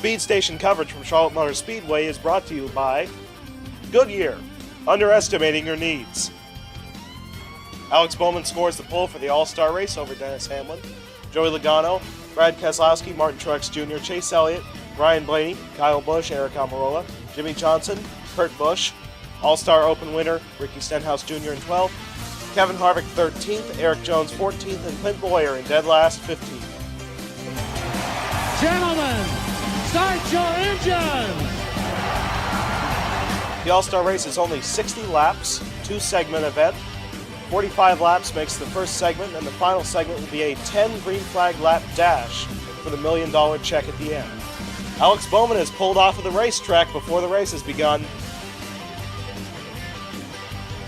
Speed Station coverage from Charlotte Motor Speedway is brought to you by Goodyear, underestimating your needs. Alex Bowman scores the pole for the All-Star race over Dennis Hamlin. Joey Logano, Brad Keselowski, Martin Truex Jr., Chase Elliott, Ryan Blaney, Kyle Busch, Eric Almirola, Jimmy Johnson, Kurt Busch, All-Star Open winner Ricky Stenhouse Jr. in 12th, Kevin Harvick 13th, Eric Jones 14th, and Clint Boyer in dead last 15th. Gentlemen, start your engines! The All-Star race is only 60 laps, 2-segment event. 45 laps makes the first segment, and the final segment will be a 10 green flag lap dash for the $1 million check at the end. Alex Bowman is pulled off of the racetrack before the race has begun.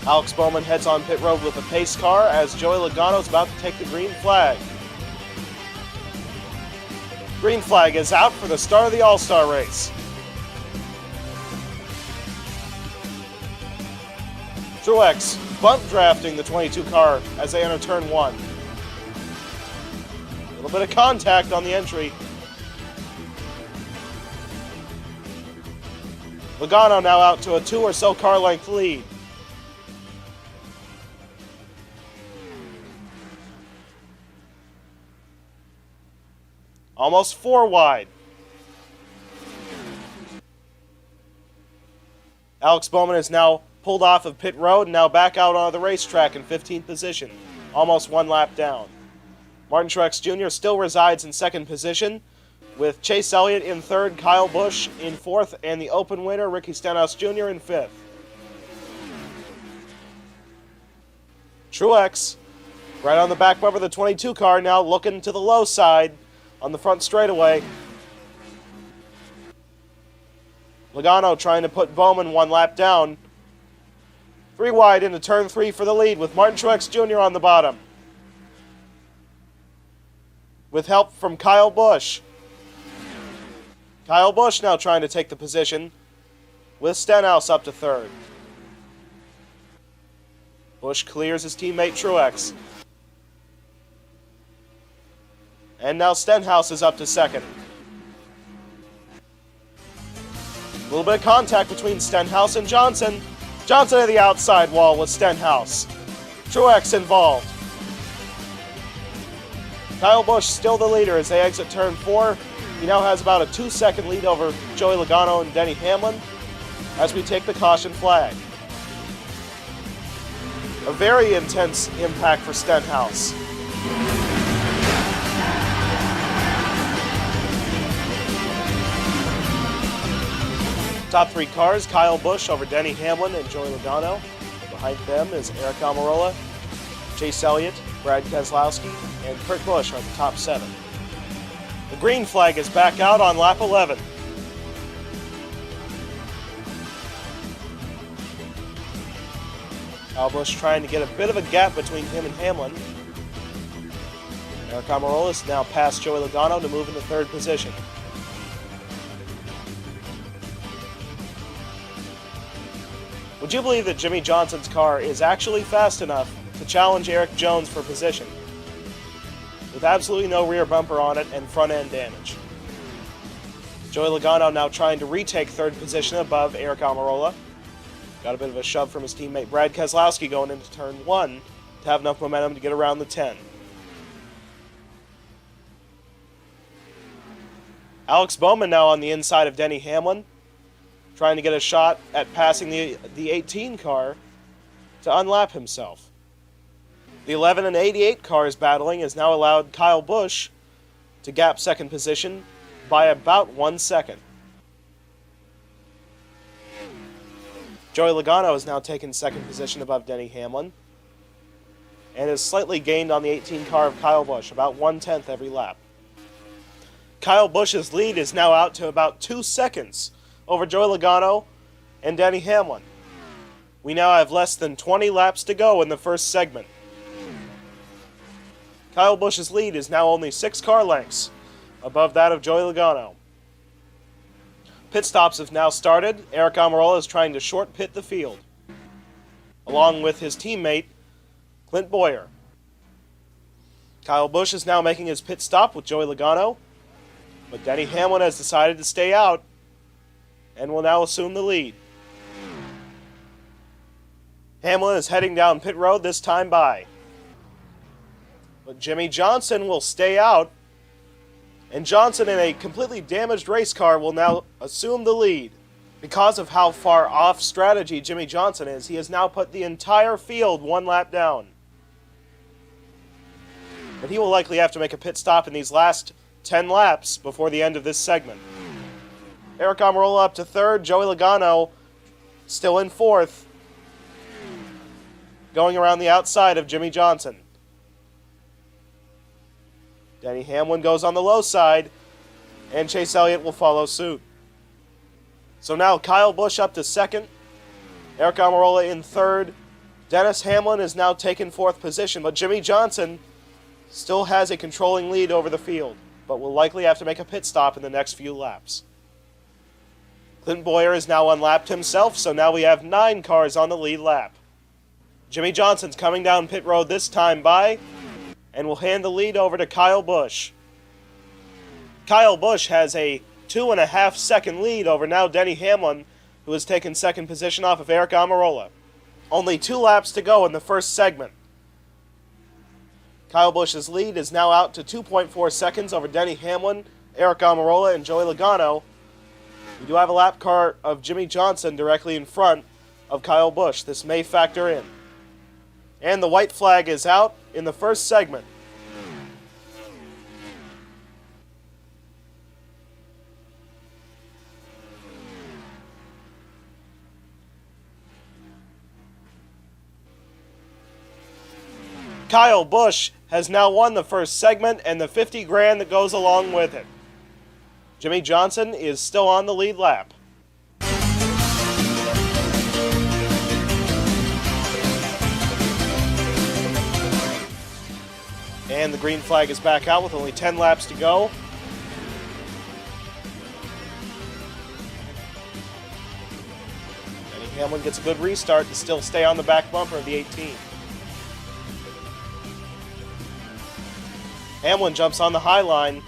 Alex Bowman heads on pit road with a pace car as Joey Logano is about to take the green flag. Green flag is out for the start of the All-Star race. Truex bump drafting the 22 car as they enter turn 1. A little bit of contact on the entry. Logano now out to a 2 or so car length lead. Almost 4 wide. Alex Bowman is now pulled off of pit road and now back out onto the racetrack in 15th position, almost 1 lap down. Martin Truex Jr. still resides in 2nd position, with Chase Elliott in 3rd, Kyle Busch in 4th, and the Open winner Ricky Stenhouse Jr. in 5th. Truex, right on the back bumper of the 22 car, now looking to the low side on the front straightaway. Logano trying to put Bowman 1 lap down. 3 wide into turn 3 for the lead with Martin Truex Jr. on the bottom. With help from Kyle Busch. Kyle Busch now trying to take the position with Stenhouse up to 3rd. Busch clears his teammate Truex. And now Stenhouse is up to 2nd. A little bit of contact between Stenhouse and Johnson. Johnson at the outside wall with Stenhouse. Truex involved. Kyle Busch still the leader as they exit turn 4. He now has about a 2-second lead over Joey Logano and Denny Hamlin as we take the caution flag. A very intense impact for Stenhouse. Top 3 cars, Kyle Busch over Denny Hamlin and Joey Logano. Behind them is Eric Almirola, Chase Elliott, Brad Keselowski, and Kurt Busch are the top 7. The green flag is back out on lap 11. Kyle Busch trying to get a bit of a gap between him and Hamlin. Eric Almirola is now past Joey Logano to move into 3rd position. Would you believe that Jimmy Johnson's car is actually fast enough to challenge Eric Jones for position, with absolutely no rear bumper on it and front end damage? Joey Logano now trying to retake 3rd position above Eric Almirola. Got a bit of a shove from his teammate Brad Keselowski going into turn 1 to have enough momentum to get around the 10. Alex Bowman now on the inside of Denny Hamlin, trying to get a shot at passing the 18 car to unlap himself. The 11 and 88 cars battling has now allowed Kyle Busch to gap 2nd position by about 1 second. Joey Logano has now taken 2nd position above Denny Hamlin and has slightly gained on the 18 car of Kyle Busch, about 1/10 every lap. Kyle Busch's lead is now out to about 2 seconds over Joey Logano and Denny Hamlin. We now have less than 20 laps to go in the first segment. Kyle Busch's lead is now only 6 car lengths above that of Joey Logano. Pit stops have now started. Eric Almirola is trying to short pit the field, along with his teammate Clint Boyer. Kyle Busch is now making his pit stop with Joey Logano. But Denny Hamlin has decided to stay out and will now assume the lead. Hamlin is heading down pit road, this time by. But Jimmy Johnson will stay out, and Johnson in a completely damaged race car will now assume the lead. Because of how far off strategy Jimmy Johnson is, he has now put the entire field one lap down. But he will likely have to make a pit stop in these last 10 laps before the end of this segment. Eric Almirola up to third, Joey Logano still in fourth, going around the outside of Jimmy Johnson. Denny Hamlin goes on the low side, and Chase Elliott will follow suit. So now Kyle Busch up to second, Eric Almirola in third. Dennis Hamlin is now taken fourth position, but Jimmy Johnson still has a controlling lead over the field, but will likely have to make a pit stop in the next few laps. Clint Boyer is now unlapped himself, so now we have 9 cars on the lead lap. Jimmy Johnson's coming down pit road this time by, and will hand the lead over to Kyle Busch. Kyle Busch has a 2.5 second lead over now Denny Hamlin, who has taken second position off of Eric Almirola. Only 2 laps to go in the first segment. Kyle Busch's lead is now out to 2.4 seconds over Denny Hamlin, Eric Almirola, and Joey Logano. We do have a lap car of Jimmy Johnson directly in front of Kyle Busch. This may factor in. And the white flag is out in the first segment. Kyle Busch has now won the first segment and the $50,000 that goes along with it. Jimmy Johnson is still on the lead lap. And the green flag is back out with only 10 laps to go. Denny Hamlin gets a good restart to still stay on the back bumper of the 18. Hamlin jumps on the high line.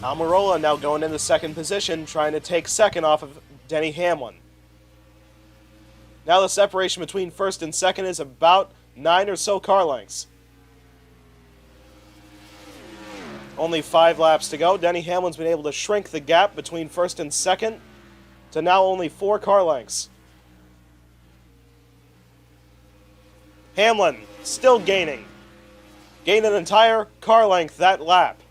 Almirola now going into second position, trying to take second off of Denny Hamlin. Now the separation between first and second is about 9 or so car lengths. Only 5 laps to go. Denny Hamlin's been able to shrink the gap between first and second to now only 4 car lengths. Hamlin still gaining. Gained an entire car length that lap.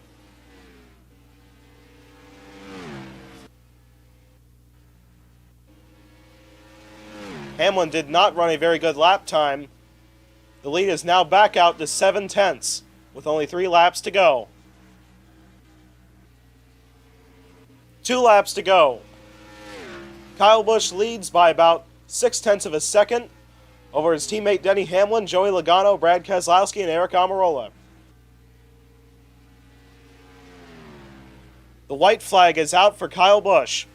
Hamlin did not run a very good lap time. The lead is now back out to 7/10 with only 3 laps to go. 2 laps to go. Kyle Busch leads by about 0.6 of a second over his teammate Denny Hamlin, Joey Logano, Brad Keselowski, and Eric Almirola. The white flag is out for Kyle Busch.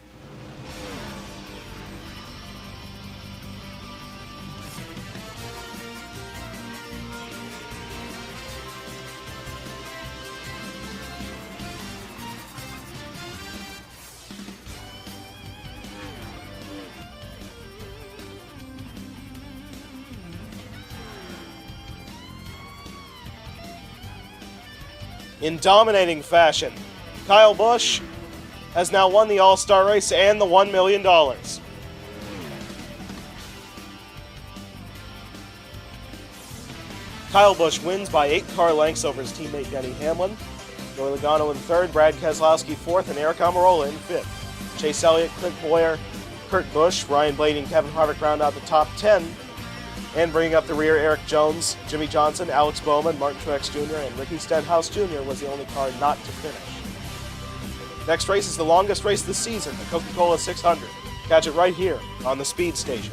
In dominating fashion, Kyle Busch has now won the All-Star race and the $1 million. Kyle Busch wins by 8 car lengths over his teammate Denny Hamlin. Joey Logano in third, Brad Keselowski fourth, and Eric Almirola in fifth. Chase Elliott, Clint Boyer, Kurt Busch, Ryan Blaney, and Kevin Harvick round out the top 10. And bringing up the rear, Eric Jones, Jimmy Johnson, Alex Bowman, Martin Truex Jr., and Ricky Stenhouse Jr. was the only car not to finish. Next race is the longest race of the season, the Coca-Cola 600. Catch it right here on the Speed Station.